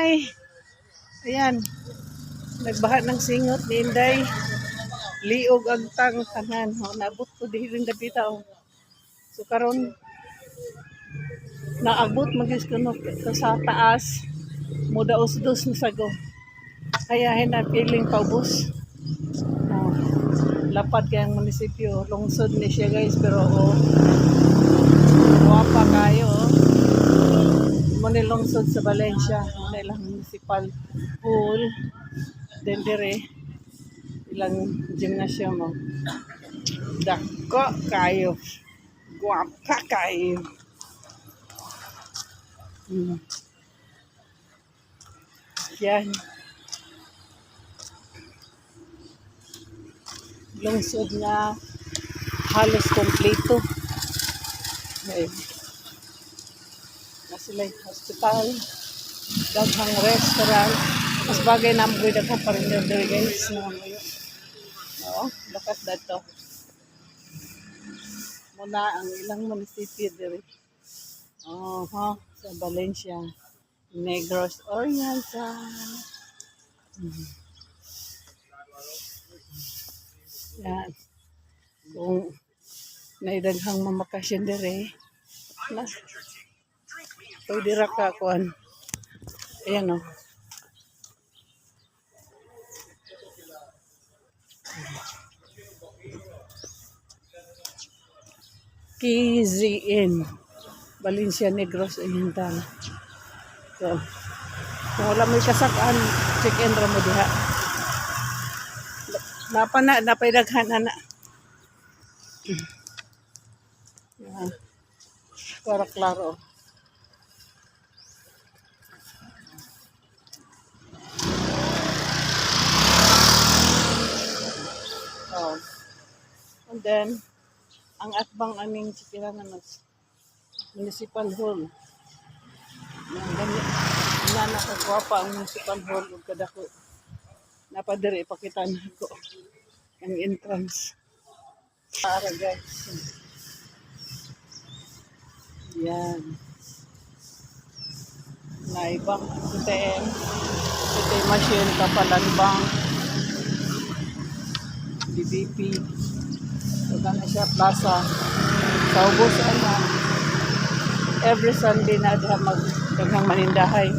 Hi! Ayan, nagbaha ng singot ni Inday. Liog ang tanan. Naabot ko di rin dapita. So karon naabot magis ko no, sa taas. Mudaos-dos na sago. Kaya hinapiling paubos. Lapad kayang munisipyo. Lungsod ni siya guys. Pero guwapa kayo. Lungsod sa Valencia. Ilang municipal pool. Then dire ilang gymnasium mo. Dako kayo. Guwapa kayo. Yan. Lungsod na halos kompleto. Okay. Na sila hospital, daghang restaurant. Mas bagay na mo daghang parinder diri guys. No, lakas dato. Muna ang ilang munisipyo diri. Sa Valencia, Negros Oriental. Yan. Kung naidaghang mamakasyon diri, pwede ra ka kuan. Ayan o. KZN Valencia Negros Oriental. So, kung wala may kasakaan, check-in ra mo diha. Napaidaghan na. Para klaro. And then, ang atbang aming chikirangan ng municipal hall. Nakagwapa ang municipal hall ug kadako. Napadiri ipakitan ko ang entrance. Para guys. Yan. Naibang ATM. ATM machine Kapalanbang. BBP. So, na siya plaza. Sa ubos, every Sunday na diha magdaghang manindahay.